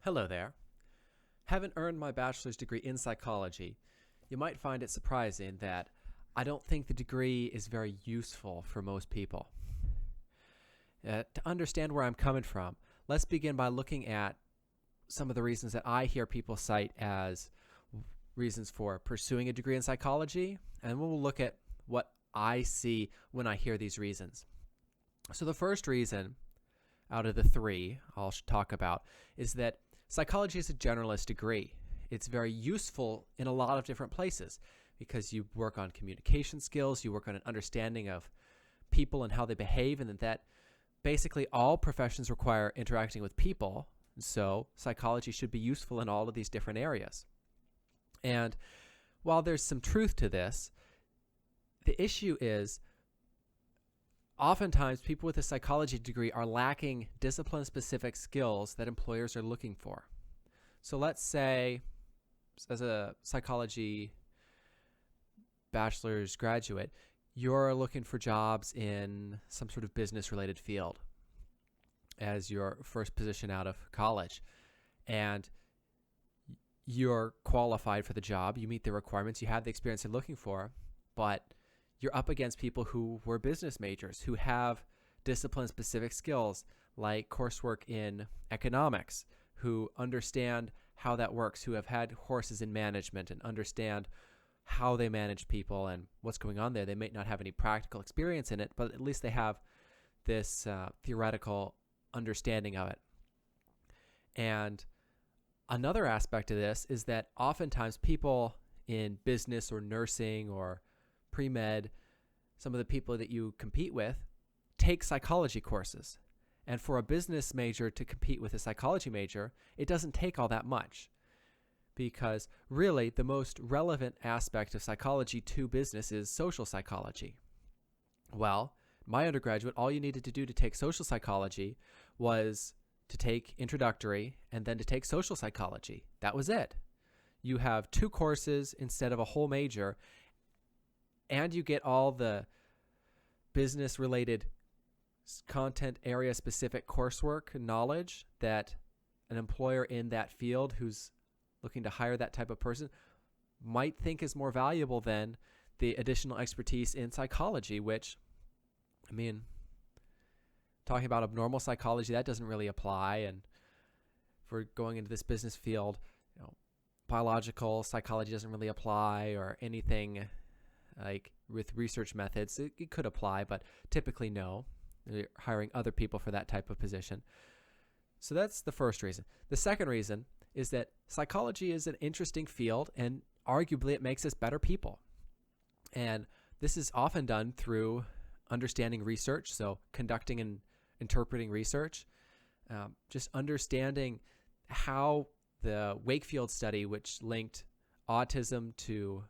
Hello there. Having earned my bachelor's degree in psychology, you might find it surprising that I don't think the degree is very useful for most people. To understand where I'm coming from, let's begin by looking at some of the reasons that I hear people cite as reasons for pursuing a degree in psychology, and we'll look at what I see when I hear these reasons. So the first reason out of the three I'll talk about is that psychology is a generalist degree. It's very useful in a lot of different places because you work on communication skills, you work on an understanding of people and how they behave, and that basically all professions require interacting with people. So psychology should be useful in all of these different areas. And while there's some truth to this, the issue is oftentimes people with a psychology degree are lacking discipline-specific skills that employers are looking for. So let's say, as a psychology bachelor's graduate, you're looking for jobs in some sort of business-related field as your first position out of college. And you're qualified for the job, you meet the requirements, you have the experience you're looking for, but you're up against people who were business majors, who have discipline-specific skills like coursework in economics, who understand how that works, who have had courses in management and understand how they manage people and what's going on there. They may not have any practical experience in it, but at least they have this theoretical understanding of it. And another aspect of this is that oftentimes people in business or nursing or pre-med, some of the people that you compete with, take psychology courses. And for a business major to compete with a psychology major, it doesn't take all that much. Because really, the most relevant aspect of psychology to business is social psychology. Well, my undergraduate, all you needed to do to take social psychology was to take introductory and then to take social psychology. That was it. You have 2 courses instead of a whole major, and you get all the business-related content area-specific coursework and knowledge that an employer in that field who's looking to hire that type of person might think is more valuable than the additional expertise in psychology, which, I mean, talking about abnormal psychology, that doesn't really apply. And if we're going into this business field, biological psychology doesn't really apply, or anything like with research methods. It could apply, but typically no. They're hiring other people for that type of position. So that's the first reason. The second reason is that psychology is an interesting field, and arguably it makes us better people. And this is often done through understanding research, so conducting and interpreting research, just understanding how the Wakefield study, which linked autism to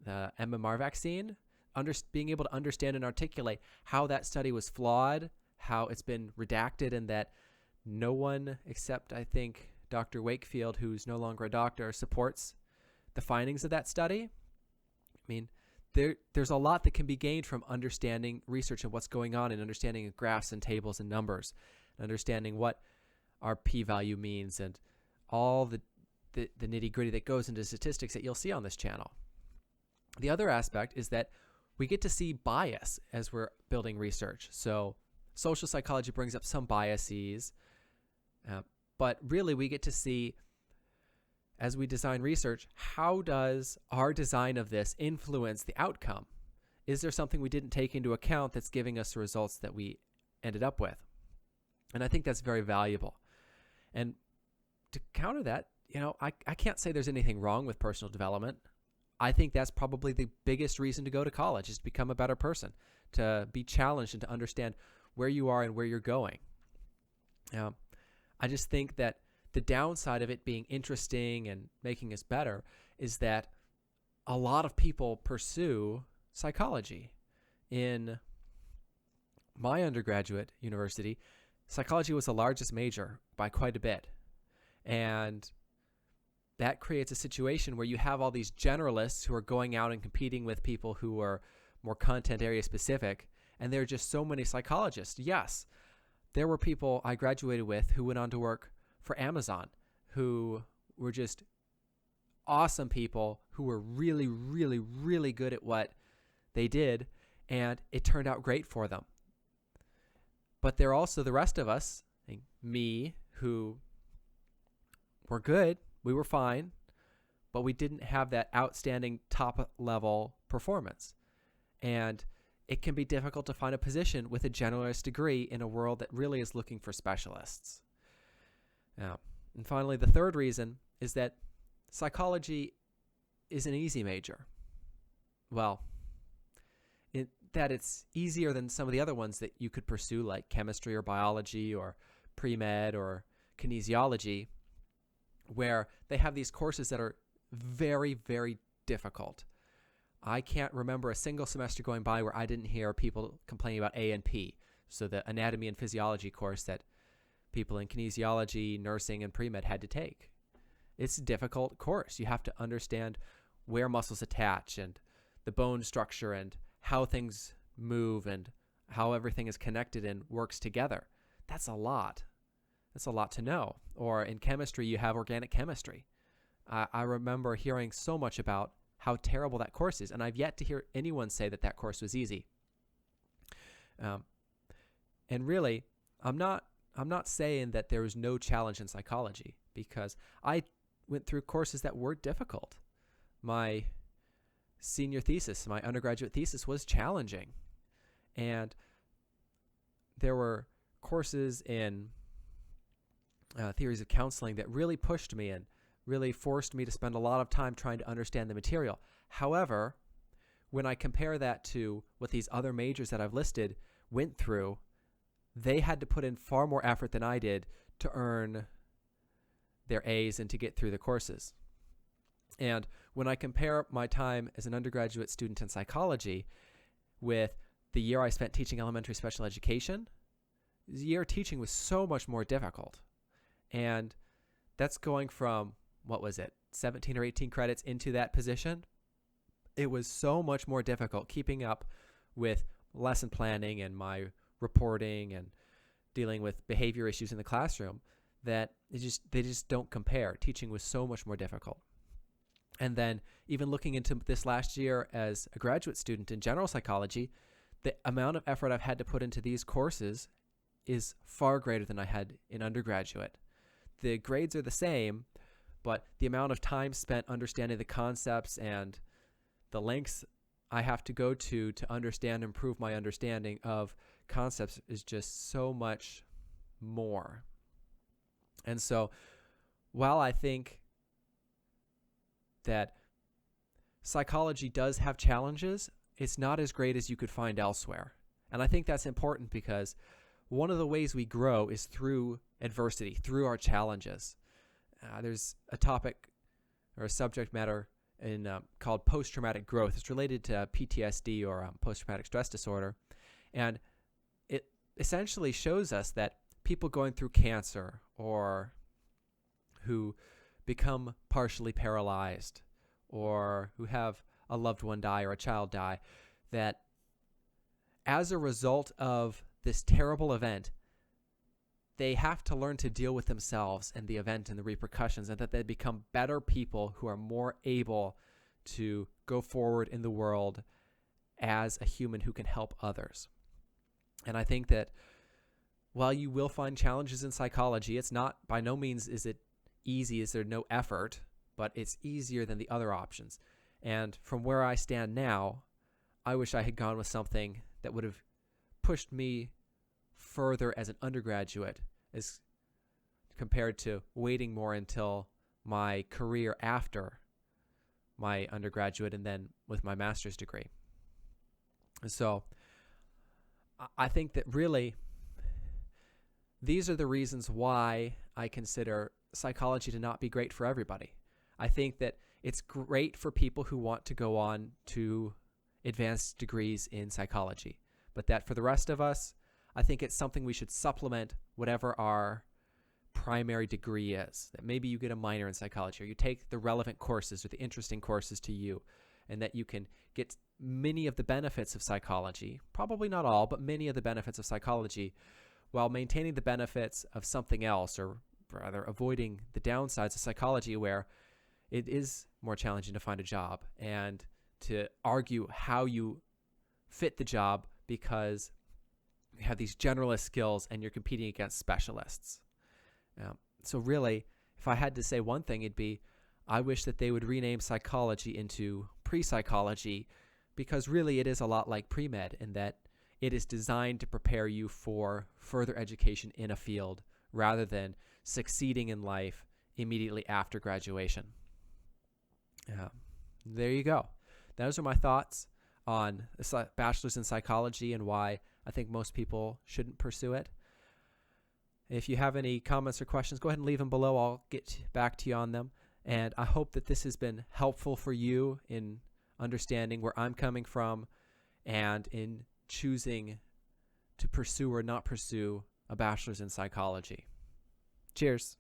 the MMR vaccine, being able to understand and articulate how that study was flawed, how it's been redacted, and that no one except, I think, Dr. Wakefield, who's no longer a doctor, supports the findings of that study. I mean, there's a lot that can be gained from understanding research and what's going on, and understanding graphs and tables and numbers, and understanding what our p-value means, and all the nitty-gritty that goes into statistics that you'll see on this channel. The other aspect is that we get to see bias as we're building research. So social psychology brings up some biases, but really we get to see, as we design research, how does our design of this influence the outcome? Is there something we didn't take into account that's giving us the results that we ended up with? And I think that's very valuable. And to counter that, I can't say there's anything wrong with personal development. I think that's probably the biggest reason to go to college, is to become a better person, to be challenged and to understand where you are and where you're going. I just think that the downside of it being interesting and making us better is that a lot of people pursue psychology. In my undergraduate university, psychology was the largest major by quite a bit. And that creates a situation where you have all these generalists who are going out and competing with people who are more content area specific, and there are just so many psychologists. Yes, there were people I graduated with who went on to work for Amazon who were just awesome people who were really, really, really good at what they did, and it turned out great for them. But there are also the rest of us, like me, who were good, we were fine, but we didn't have that outstanding top-level performance. And it can be difficult to find a position with a generalist degree in a world that really is looking for specialists. Now, and finally, the third reason is that psychology is an easy major. Well, that it's easier than some of the other ones that you could pursue, like chemistry or biology or pre-med or kinesiology, where they have these courses that are very, very difficult. I can't remember a single semester going by where I didn't hear people complaining about A and P, so the anatomy and physiology course that people in kinesiology, nursing, and pre-med had to take. It's a difficult course. You have to understand where muscles attach and the bone structure and how things move and how everything is connected and works together. That's a lot. That's a lot to know. Or in chemistry, you have organic chemistry. I remember hearing so much about how terrible that course is, and I've yet to hear anyone say that that course was easy. And really, I'm not saying that there is no challenge in psychology, because I went through courses that were difficult. My senior thesis, my undergraduate thesis, was challenging, and there were courses in theories of counseling that really pushed me and really forced me to spend a lot of time trying to understand the material. However, when I compare that to what these other majors that I've listed went through, they had to put in far more effort than I did to earn their A's and to get through the courses. And when I compare my time as an undergraduate student in psychology with the year I spent teaching elementary special education, the year teaching was so much more difficult. And that's going from, 17 or 18 credits into that position. It was so much more difficult keeping up with lesson planning and my reporting and dealing with behavior issues in the classroom that they just don't compare. Teaching was so much more difficult. And then even looking into this last year as a graduate student in general psychology, the amount of effort I've had to put into these courses is far greater than I had in undergraduate. The grades are the same, but the amount of time spent understanding the concepts and the lengths I have to go to understand and improve my understanding of concepts is just so much more. And so while I think that psychology does have challenges, it's not as great as you could find elsewhere. And I think that's important because one of the ways we grow is through adversity, through our challenges. There's a topic or a subject matter called post-traumatic growth. It's related to PTSD or post-traumatic stress disorder. And it essentially shows us that people going through cancer or who become partially paralyzed or who have a loved one die or a child die, that as a result of this terrible event, they have to learn to deal with themselves and the event and the repercussions, and that they become better people who are more able to go forward in the world as a human who can help others. And I think that while you will find challenges in psychology, it's not, by no means is it easy, is there no effort, but it's easier than the other options. And from where I stand now, I wish I had gone with something that would have pushed me further as an undergraduate as compared to waiting more until my career after my undergraduate and then with my master's degree. So I think that really these are the reasons why I consider psychology to not be great for everybody. I think that it's great for people who want to go on to advanced degrees in psychology, but that for the rest of us, I think it's something we should supplement whatever our primary degree is. That maybe you get a minor in psychology, or you take the relevant courses or the interesting courses to you, and that you can get many of the benefits of psychology, probably not all, but many of the benefits of psychology, while maintaining the benefits of something else, or rather avoiding the downsides of psychology, where it is more challenging to find a job and to argue how you fit the job because you have these generalist skills and you're competing against specialists. So really, if I had to say one thing, it'd be, I wish that they would rename psychology into pre-psychology, because really it is a lot like pre-med in that it is designed to prepare you for further education in a field rather than succeeding in life immediately after graduation. There you go. Those are my thoughts on the bachelor's in psychology and why I think most people shouldn't pursue it. If you have any comments or questions, go ahead and leave them below. I'll get back to you on them. And I hope that this has been helpful for you in understanding where I'm coming from and in choosing to pursue or not pursue a bachelor's in psychology. Cheers.